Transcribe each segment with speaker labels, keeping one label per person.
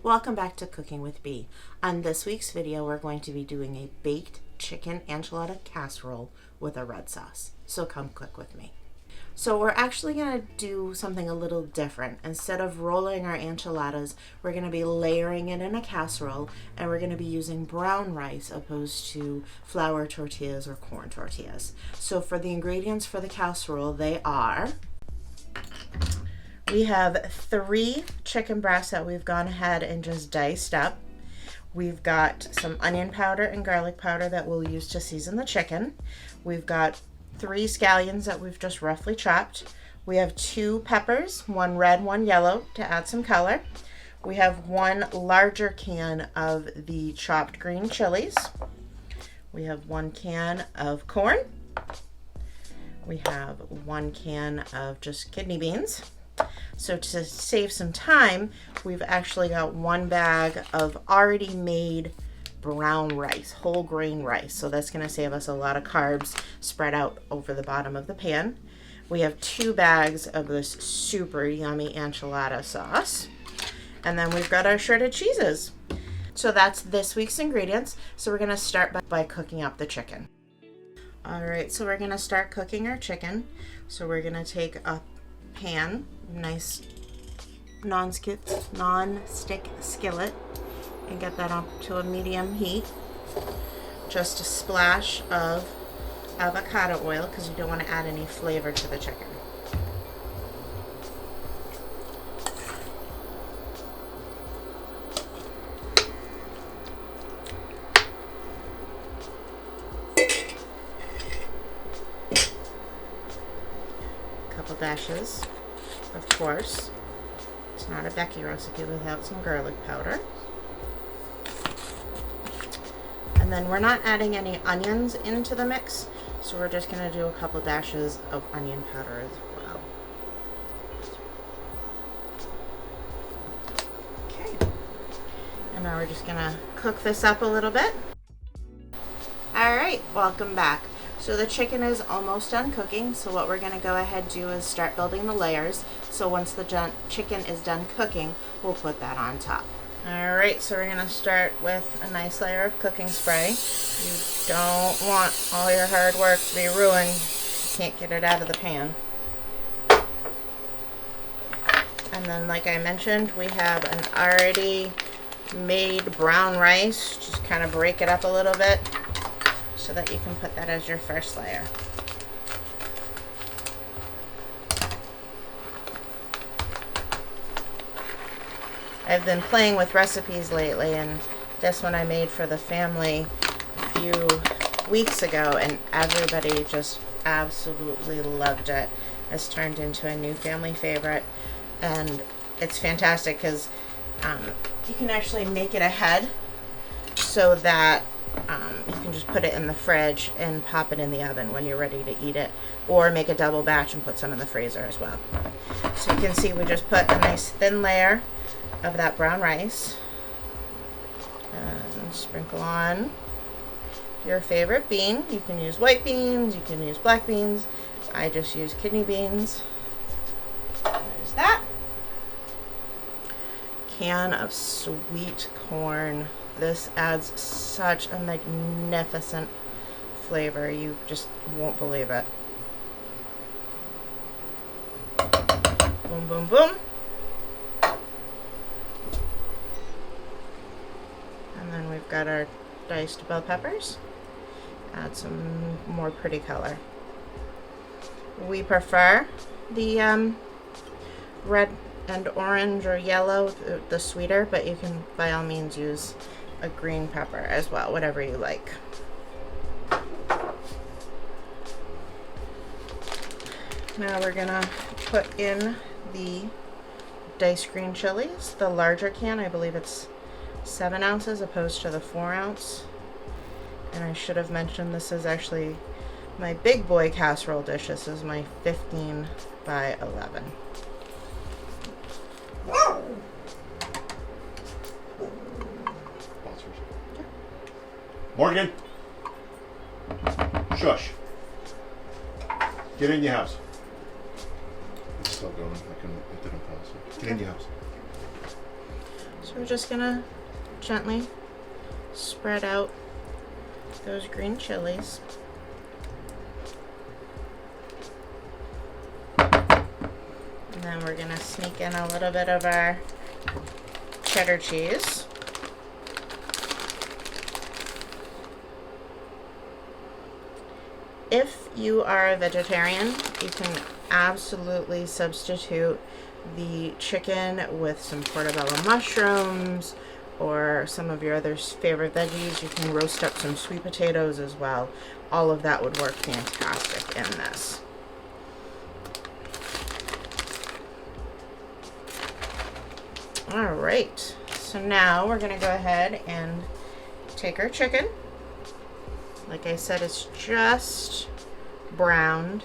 Speaker 1: Welcome back to Cooking with Bee. On this week's video, we're going to be doing a baked chicken enchilada casserole with a red sauce. So come cook with me. So we're actually going to do something a little different. Instead of rolling our enchiladas, we're going to be layering it in a casserole, and we're going to be using brown rice opposed to flour tortillas or corn tortillas. So for the ingredients for the casserole, they are: we have 3 chicken breasts that we've gone ahead and just diced up. We've got some onion powder and garlic powder that we'll use to season the chicken. We've got 3 scallions that we've just roughly chopped. We have 2 peppers, 1 red, 1 yellow, to add some color. We have 1 larger can of the chopped green chilies. We have 1 can of corn. We have 1 can of just kidney beans. So to save some time, we've actually got 1 bag of already made brown rice, whole grain rice. So that's going to save us a lot of carbs spread out over the bottom of the pan. We have 2 bags of this super yummy enchilada sauce. And then we've got our shredded cheeses. So that's this week's ingredients. So we're going to start by cooking up the chicken. All right, so we're going to start cooking our chicken. So we're going to take a pan, nice non-stick skillet, and get that up to a medium heat. Just a splash of avocado oil because you don't want to add any flavor to the chicken. Couple dashes, of course. It's not a Becky recipe without some garlic powder. And then we're not adding any onions into the mix, so we're just going to do a couple dashes of onion powder as well. Okay. And now we're just going to cook this up a little bit. All right, welcome back. So the chicken is almost done cooking, so what we're going to go ahead and do is start building the layers. So once the chicken is done cooking, we'll put that on top. Alright, so we're going to start with a nice layer of cooking spray. You don't want all your hard work to be ruined. You can't get it out of the pan. And then, like I mentioned, we have an already made brown rice. Just kind of break it up a little bit so that you can put that as your first layer. I've been playing with recipes lately, and this one I made for the family a few weeks ago, and everybody just absolutely loved it. It's turned into a new family favorite, and it's fantastic because you can actually make it ahead so that you can just put it in the fridge and pop it in the oven when you're ready to eat it, or make a double batch and put some in the freezer as well. So you can see we just put a nice thin layer of that brown rice and sprinkle on your favorite bean. You can use white beans, you can use black beans. I just use kidney beans. There's that. Can of sweet corn. This adds such a magnificent flavor. You just won't believe it. Boom, boom, boom. And then we've got our diced bell peppers. Add some more pretty color. We prefer the red and orange or yellow, the sweeter, but you can by all means use a green pepper as well, whatever you like. Now we're gonna put in the diced green chilies, the larger can. I believe it's 7 ounces opposed to the 4 ounce. And I should have mentioned this is actually my big boy casserole dish. This is my 15 by 11.
Speaker 2: Morgan! Shush. Get in your house. It's still going. It didn't pause. Get in your house.
Speaker 1: So we're just gonna gently spread out those green chilies. And then we're gonna sneak in a little bit of our cheddar cheese. If you are a vegetarian, you can absolutely substitute the chicken with some portobello mushrooms or some of your other favorite veggies. You can roast up some sweet potatoes as well. All of that would work fantastic in this. All right, so now we're gonna go ahead and take our chicken. Like I said, it's just browned,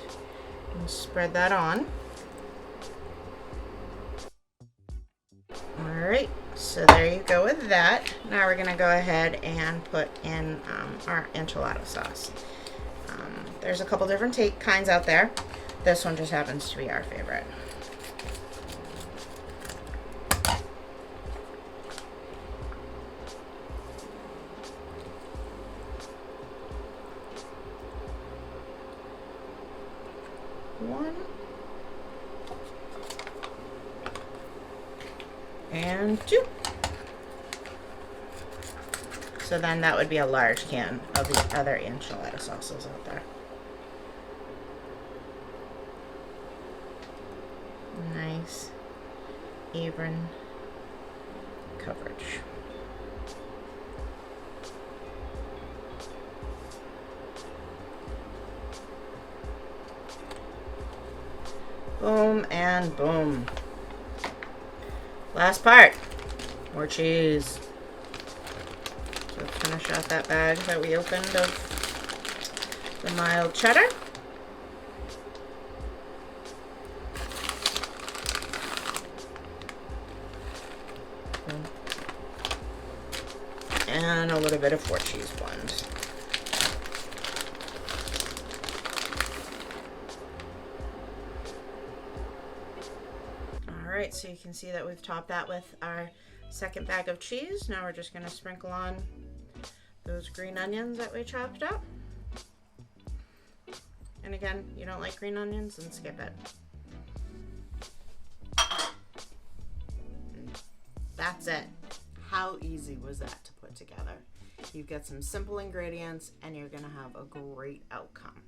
Speaker 1: and spread that on. All right, so there you go with that. Now we're gonna go ahead and put in our enchilada sauce. There's a couple different kinds out there. This one just happens to be our favorite. One and two. So then that would be a large can of the other enchilada sauces out there. Nice, even coverage. Boom and boom. Last part, more cheese. So let's finish out that bag that we opened of the mild cheddar. And a little bit of 4 cheese blend. Alright, so you can see that we've topped that with our second bag of cheese. Now we're just going to sprinkle on those green onions that we chopped up. And again, you don't like green onions, then skip it. That's it. How easy was that to put together? You've got some simple ingredients and you're going to have a great outcome.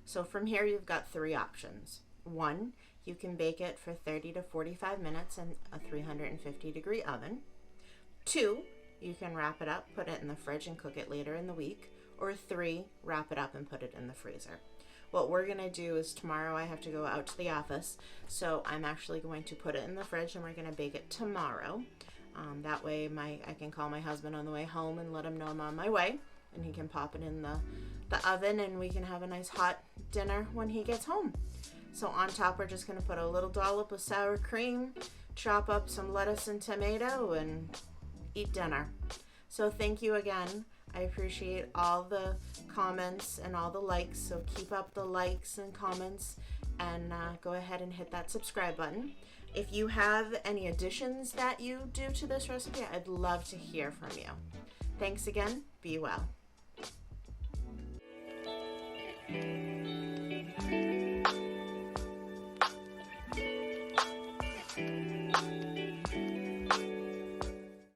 Speaker 1: So from here you've got 3 options. 1, you can bake it for 30 to 45 minutes in a 350 degree oven. 2, you can wrap it up, put it in the fridge and cook it later in the week. Or 3, wrap it up and put it in the freezer. What we're going to do is tomorrow I have to go out to the office, so I'm actually going to put it in the fridge and we're going to bake it tomorrow. That way I can call my husband on the way home and let him know I'm on my way, and he can pop it in the oven and we can have a nice hot dinner when he gets home. So on top we're just going to put a little dollop of sour cream, chop up some lettuce and tomato, and eat dinner. So thank you again. I appreciate all the comments and all the likes, so keep up the likes and comments, and go ahead and hit that subscribe button. If you have any additions that you do to this recipe, I'd love to hear from you. Thanks again. Be well.